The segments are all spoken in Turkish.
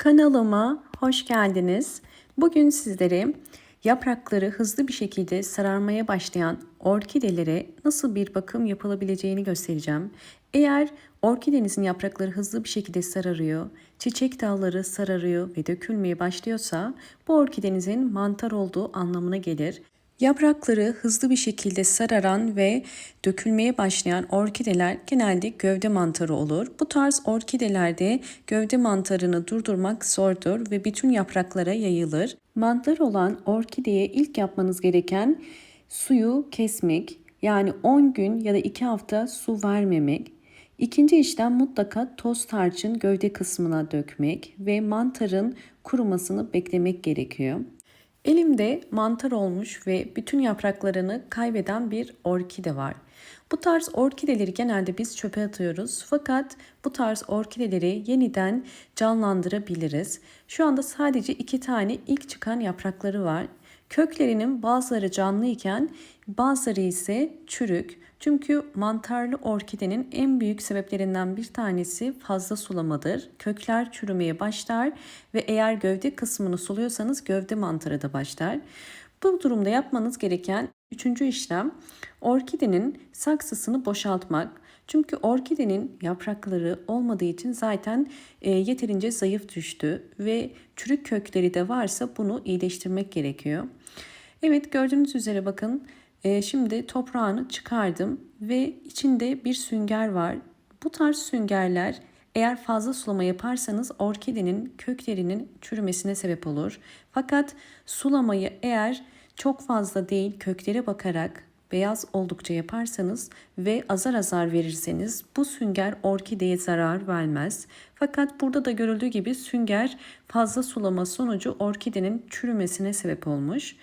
Kanalıma hoş geldiniz. Bugün sizlere yaprakları hızlı bir şekilde sararmaya başlayan orkidelere nasıl bir bakım yapılabileceğini göstereceğim. Eğer orkidenizin yaprakları hızlı bir şekilde sararıyor, çiçek dalları sararıyor ve dökülmeye başlıyorsa bu orkidenizin mantar olduğu anlamına gelir. Yaprakları hızlı bir şekilde sararan ve dökülmeye başlayan orkideler genelde gövde mantarı olur. Bu tarz orkidelerde gövde mantarını durdurmak zordur ve bütün yapraklara yayılır. Mantar olan orkideye ilk yapmanız gereken suyu kesmek, yani 10 gün ya da 2 hafta su vermemek. İkinci işlem mutlaka toz tarçın gövde kısmına dökmek ve mantarın kurumasını beklemek gerekiyor. Elimde mantar olmuş ve bütün yapraklarını kaybeden bir orkide var. Bu tarz orkideleri genelde biz çöpe atıyoruz. Fakat bu tarz orkideleri yeniden canlandırabiliriz. Şu anda sadece 2 tane ilk çıkan yaprakları var. Köklerinin bazıları canlı iken bazıları ise çürük. Çünkü mantarlı orkidenin en büyük sebeplerinden bir tanesi fazla sulamadır. Kökler çürümeye başlar ve eğer gövde kısmını suluyorsanız gövde mantarı da başlar. Bu durumda yapmanız gereken üçüncü işlem orkidenin saksısını boşaltmak. Çünkü orkidenin yaprakları olmadığı için zaten yeterince zayıf düştü ve çürük kökleri de varsa bunu iyileştirmek gerekiyor. Evet, gördüğünüz üzere bakın, şimdi toprağını çıkardım ve içinde bir sünger var. Bu tarz süngerler eğer fazla sulama yaparsanız orkidenin köklerinin çürümesine sebep olur. Fakat sulamayı eğer çok fazla değil, köklere bakarak beyaz oldukça yaparsanız ve azar azar verirseniz bu sünger orkideye zarar vermez. Fakat burada da görüldüğü gibi sünger fazla sulama sonucu orkidenin çürümesine sebep olmuş.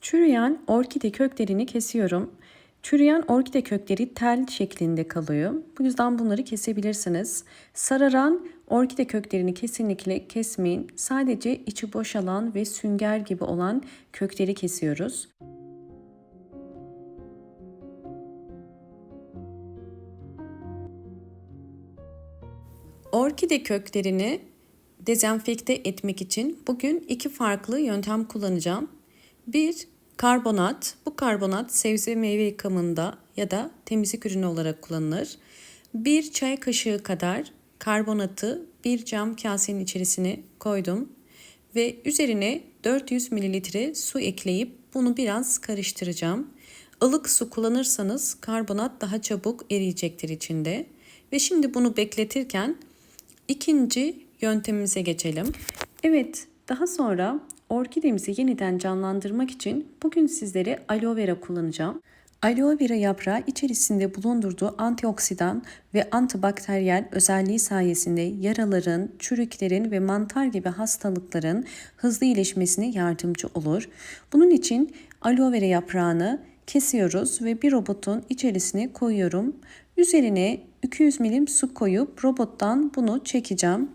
Çürüyen orkide köklerini kesiyorum. Çürüyen orkide kökleri tel şeklinde kalıyor. Bu yüzden bunları kesebilirsiniz. Sararan orkide köklerini kesinlikle kesmeyin. Sadece içi boşalan ve sünger gibi olan kökleri kesiyoruz. Orkide köklerini dezenfekte etmek için bugün iki farklı yöntem kullanacağım. Bir, karbonat. Bu karbonat sebze meyve yıkamında ya da temizlik ürünü olarak kullanılır. Bir çay kaşığı kadar karbonatı bir cam kasenin içerisine koydum ve üzerine 400 mililitre su ekleyip bunu biraz karıştıracağım. Ilık su kullanırsanız karbonat daha çabuk eriyecektir içinde. Ve şimdi bunu bekletirken İkinci yöntemimize geçelim. Evet, daha sonra orkidemizi yeniden canlandırmak için bugün sizlere aloe vera kullanacağım. Aloe vera yaprağı içerisinde bulundurduğu antioksidan ve antibakteriyel özelliği sayesinde yaraların, çürüklerin ve mantar gibi hastalıkların hızlı iyileşmesine yardımcı olur. Bunun için aloe vera yaprağını kesiyoruz ve bir robotun içerisine koyuyorum. Üzerine 200 milim su koyup robottan bunu çekeceğim.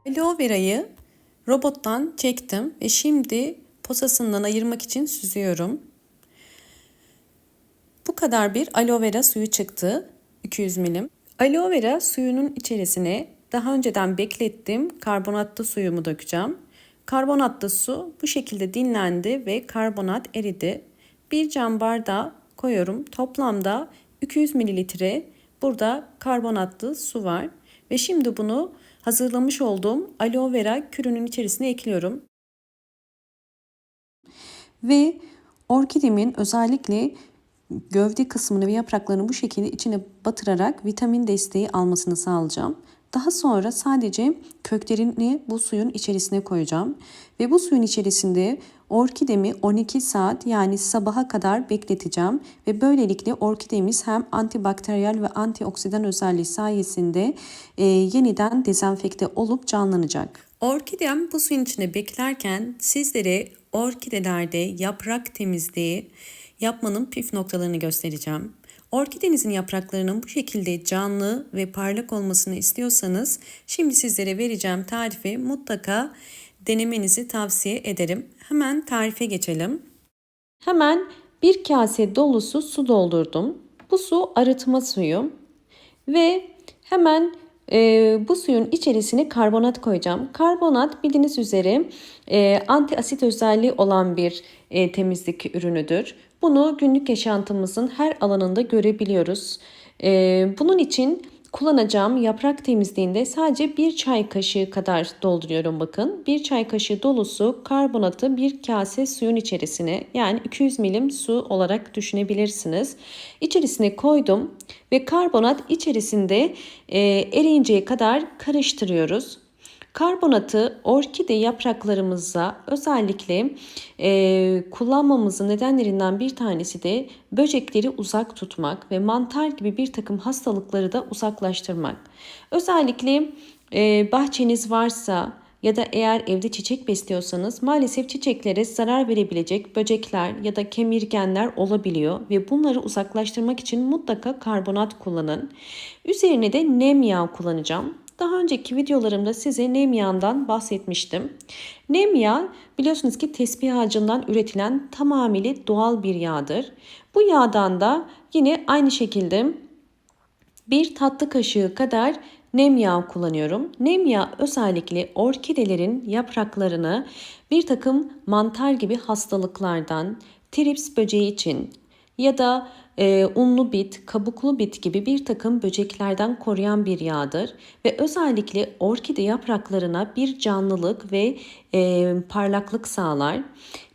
Aloe verayı robottan çektim ve şimdi posasından ayırmak için süzüyorum. Bu kadar bir aloe vera suyu çıktı. 200 milim. Aloe vera suyunun içerisine daha önceden beklettiğim karbonatlı suyumu dökeceğim. Karbonatlı su bu şekilde dinlendi ve karbonat eridi. Bir cam bardağı koyuyorum. Toplamda 200 mililitre burada karbonatlı su var. Ve şimdi bunu hazırlamış olduğum aloe vera kürünün içerisine ekliyorum. Ve orkidemin özellikle gövde kısmını ve yapraklarını bu şekilde içine batırarak vitamin desteği almasını sağlayacağım. Daha sonra sadece köklerini bu suyun içerisine koyacağım. Ve bu suyun içerisinde orkidemi 12 saat yani sabaha kadar bekleteceğim. Ve böylelikle orkidemiz hem antibakteriyel ve antioksidan özelliği sayesinde yeniden dezenfekte olup canlanacak. Orkidem bu suyun içinde beklerken sizlere orkidelerde yaprak temizliği yapmanın püf noktalarını göstereceğim. Orkidenizin yapraklarının bu şekilde canlı ve parlak olmasını istiyorsanız şimdi sizlere vereceğim tarifi mutlaka denemenizi tavsiye ederim. Hemen tarife geçelim. Hemen bir kase dolusu su doldurdum. Bu su arıtma suyu ve hemen bu suyun içerisine karbonat koyacağım. Karbonat bildiğiniz üzere anti asit özelliği olan bir temizlik ürünüdür. Bunu günlük yaşantımızın her alanında görebiliyoruz. Bunun için kullanacağım yaprak temizliğinde sadece 1 çay kaşığı kadar dolduruyorum bakın. 1 çay kaşığı dolusu karbonatı bir kase suyun içerisine yani 200 milim su olarak düşünebilirsiniz. İçerisine koydum ve karbonat içerisinde eriyinceye kadar karıştırıyoruz. Karbonatı orkide yapraklarımıza özellikle kullanmamızın nedenlerinden bir tanesi de böcekleri uzak tutmak ve mantar gibi bir takım hastalıkları da uzaklaştırmak. Özellikle bahçeniz varsa ya da eğer evde çiçek besliyorsanız maalesef çiçeklere zarar verebilecek böcekler ya da kemirgenler olabiliyor ve bunları uzaklaştırmak için mutlaka karbonat kullanın. Üzerine de nem yağı kullanacağım. Daha önceki videolarımda size nem yağından bahsetmiştim. Nem yağı biliyorsunuz ki tespih ağacından üretilen tamamıyla doğal bir yağdır. Bu yağdan da yine aynı şekilde bir tatlı kaşığı kadar nem yağı kullanıyorum. Nem yağı özellikle orkidelerin yapraklarını bir takım mantar gibi hastalıklardan, trips böceği için ya da unlu bit, kabuklu bit gibi bir takım böceklerden koruyan bir yağdır ve özellikle orkide yapraklarına bir canlılık ve parlaklık sağlar.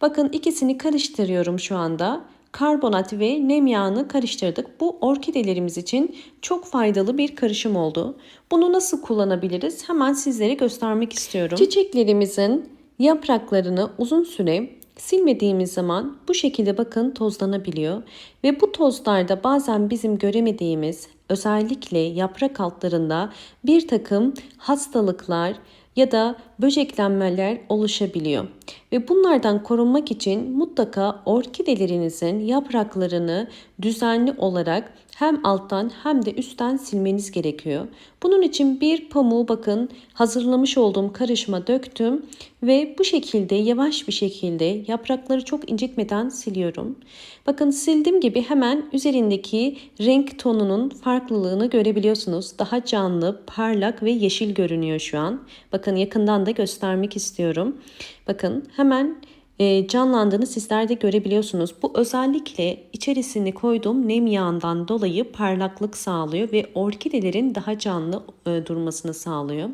Bakın ikisini karıştırıyorum şu anda. Karbonat ve nem yağını karıştırdık. Bu orkidelerimiz için çok faydalı bir karışım oldu. Bunu nasıl kullanabiliriz? Hemen sizlere göstermek istiyorum. Çiçeklerimizin yapraklarını uzun süre silmediğimiz zaman bu şekilde bakın tozlanabiliyor ve bu tozlarda bazen bizim göremediğimiz özellikle yaprak altlarında bir takım hastalıklar ya da böceklenmeler oluşabiliyor. Ve bunlardan korunmak için mutlaka orkidelerinizin yapraklarını düzenli olarak hem alttan hem de üstten silmeniz gerekiyor. Bunun için bir pamuğu bakın hazırlamış olduğum karışıma döktüm ve bu şekilde yavaş bir şekilde yaprakları çok incitmeden siliyorum. Bakın sildiğim gibi hemen üzerindeki renk tonunun farklılığını görebiliyorsunuz. Daha canlı, parlak ve yeşil görünüyor şu an. Bakın yakından da göstermek istiyorum. Bakın hemen canlandığını sizler de görebiliyorsunuz. Bu özellikle içerisine koyduğum nem yağından dolayı parlaklık sağlıyor ve orkidelerin daha canlı durmasını sağlıyor.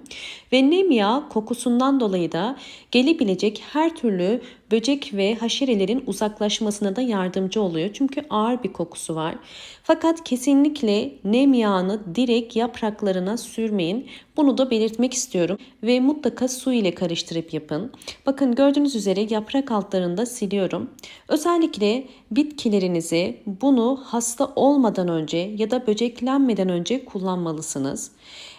Ve nem yağı kokusundan dolayı da gelebilecek her türlü böcek ve haşerelerin uzaklaşmasına da yardımcı oluyor. Çünkü ağır bir kokusu var. Fakat kesinlikle nem yağını direkt yapraklarına sürmeyin. Bunu da belirtmek istiyorum ve mutlaka su ile karıştırıp yapın. Bakın gördüğünüz üzere yaprak altlarında siliyorum. Özellikle bitkilerinizi bunu hasta olmadan önce ya da böceklenmeden önce kullanmalısınız.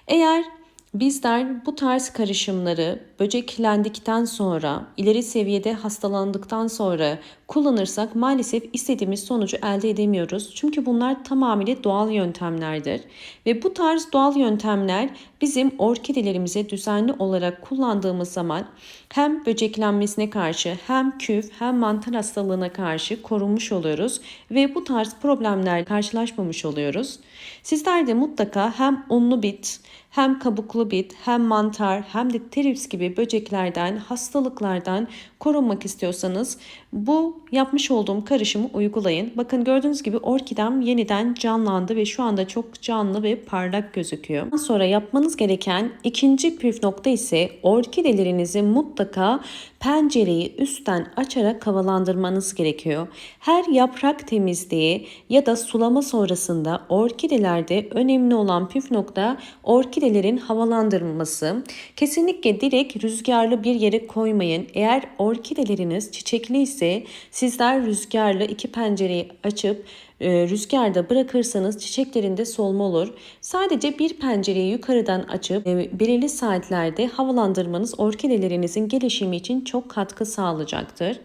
Eğer bizler bu tarz karışımları böceklendikten sonra, ileri seviyede hastalandıktan sonra kullanırsak maalesef istediğimiz sonucu elde edemiyoruz. Çünkü bunlar tamamıyla doğal yöntemlerdir. Ve bu tarz doğal yöntemler bizim orkidelerimize düzenli olarak kullandığımız zaman hem böceklenmesine karşı hem küf hem mantar hastalığına karşı korunmuş oluyoruz. Ve bu tarz problemlerle karşılaşmamış oluyoruz. Sizler de mutlaka hem unlu bit, hem kabuklu bit, hem mantar, hem de trips gibi gibi böceklerden, hastalıklardan korunmak istiyorsanız bu yapmış olduğum karışımı uygulayın. Bakın gördüğünüz gibi orkidem yeniden canlandı ve şu anda çok canlı ve parlak gözüküyor. Daha sonra yapmanız gereken ikinci püf nokta ise orkidelerinizi mutlaka pencereyi üstten açarak havalandırmanız gerekiyor. Her yaprak temizliği ya da sulama sonrasında orkidelerde önemli olan püf nokta orkidelerin havalandırılması. Kesinlikle direkt rüzgarlı bir yere koymayın. Eğer orkideleriniz çiçekli ise sizler rüzgarlı iki pencereyi açıp rüzgarda bırakırsanız çiçeklerinde solma olur. Sadece bir pencereyi yukarıdan açıp belirli saatlerde havalandırmanız orkidelerinizin gelişimi için çok katkı sağlayacaktır.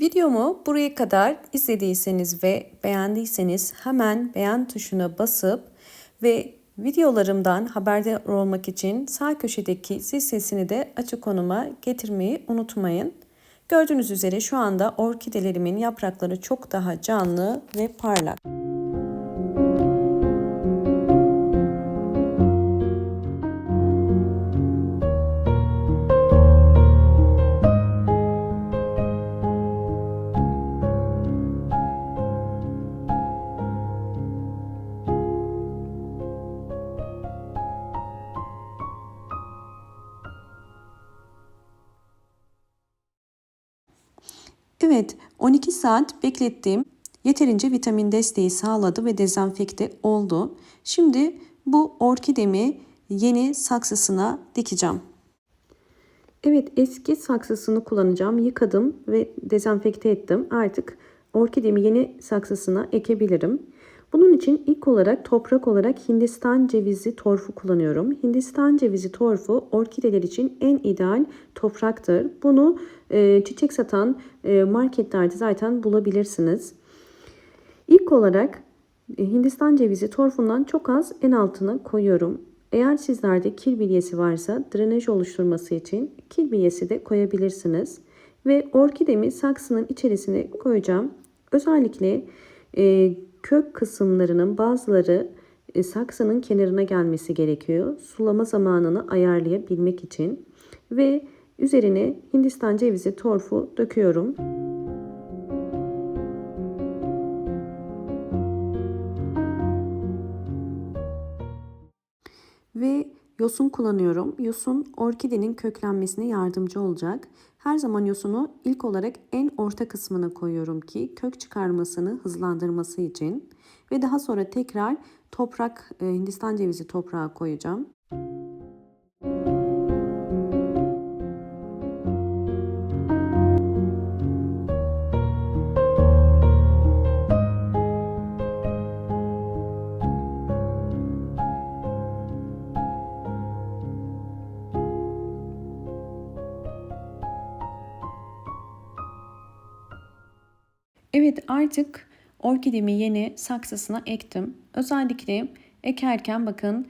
Videomu buraya kadar izlediyseniz ve beğendiyseniz hemen beğen tuşuna basıp ve videolarımdan haberdar olmak için sağ köşedeki zil sesini de açık konuma getirmeyi unutmayın. Gördüğünüz üzere şu anda orkidelerimin yaprakları çok daha canlı ve parlak. Evet, 12 saat beklettim. Yeterince vitamin desteği sağladı ve dezenfekte oldu. Şimdi bu orkidemi yeni saksısına dikeceğim. Evet, eski saksısını kullanacağım. Yıkadım ve dezenfekte ettim. Artık orkidemi yeni saksısına ekebilirim. Bunun için ilk olarak toprak olarak Hindistan cevizi torfu kullanıyorum. Hindistan cevizi torfu orkideler için en ideal topraktır. Bunu çiçek satan marketlerde zaten bulabilirsiniz. İlk olarak Hindistan cevizi torfundan çok az en altına koyuyorum. Eğer sizlerde kil bilyesi varsa drenaj oluşturması için kil bilyesi de koyabilirsiniz. Ve orkidemi saksının içerisine koyacağım. Özellikle kök kısımlarının bazıları saksının kenarına gelmesi gerekiyor. Sulama zamanını ayarlayabilmek için. Ve üzerine Hindistan cevizi torfu döküyorum. Ve yosun kullanıyorum. Yosun orkidenin köklenmesine yardımcı olacak. Her zaman yosunu ilk olarak en orta kısmına koyuyorum ki kök çıkarmasını hızlandırması için. Ve daha sonra tekrar toprak, Hindistan cevizi toprağı koyacağım. Evet, artık orkidemi yeni saksısına ektim. Özellikle ekerken bakın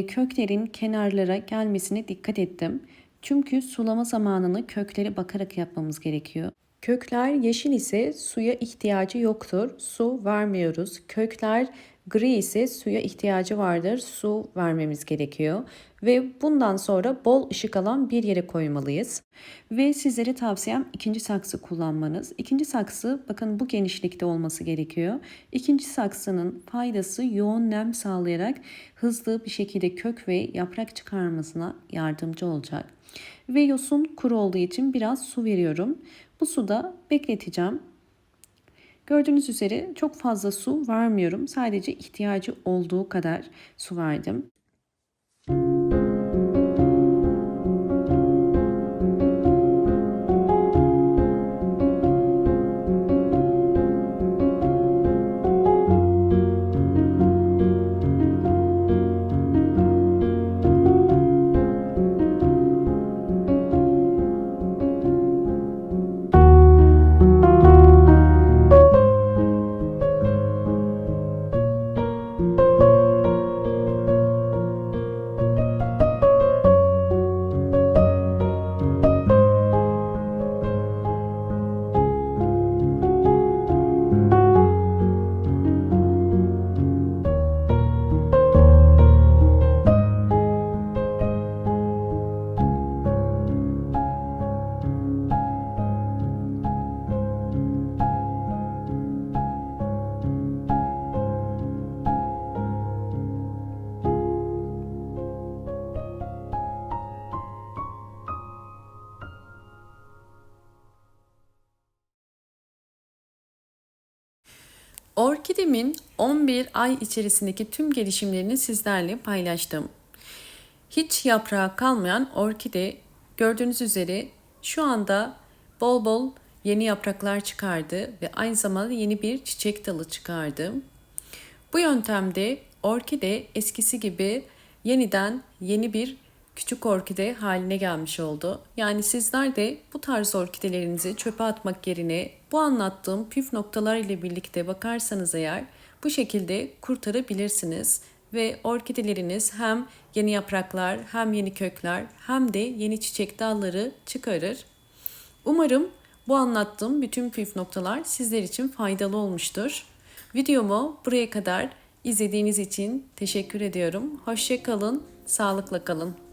köklerin kenarlara gelmesine dikkat ettim. Çünkü sulama zamanını köklere bakarak yapmamız gerekiyor. Kökler yeşil ise suya ihtiyacı yoktur. Su vermiyoruz. Kökler gri ise suya ihtiyacı vardır. Su vermemiz gerekiyor. Ve bundan sonra bol ışık alan bir yere koymalıyız. Ve sizlere tavsiyem ikinci saksı kullanmanız. İkinci saksı bakın bu genişlikte olması gerekiyor. İkinci saksının faydası yoğun nem sağlayarak hızlı bir şekilde kök ve yaprak çıkarmasına yardımcı olacak. Ve yosun kuru olduğu için biraz su veriyorum. Bu suda bekleteceğim. Gördüğünüz üzere çok fazla su vermiyorum. Sadece ihtiyacı olduğu kadar su verdim. Orkidemin 11 ay içerisindeki tüm gelişimlerini sizlerle paylaştım. Hiç yaprağı kalmayan orkide gördüğünüz üzere şu anda bol bol yeni yapraklar çıkardı ve aynı zamanda yeni bir çiçek dalı çıkardı. Bu yöntemde orkide eskisi gibi yeniden yeni bir küçük orkide haline gelmiş oldu. Yani sizler de bu tarz orkidelerinizi çöpe atmak yerine bu anlattığım püf noktalar ile birlikte bakarsanız eğer bu şekilde kurtarabilirsiniz. Ve orkideleriniz hem yeni yapraklar hem yeni kökler hem de yeni çiçek dalları çıkarır. Umarım bu anlattığım bütün püf noktalar sizler için faydalı olmuştur. Videomu buraya kadar izlediğiniz için teşekkür ediyorum. Hoşça kalın, sağlıkla kalın.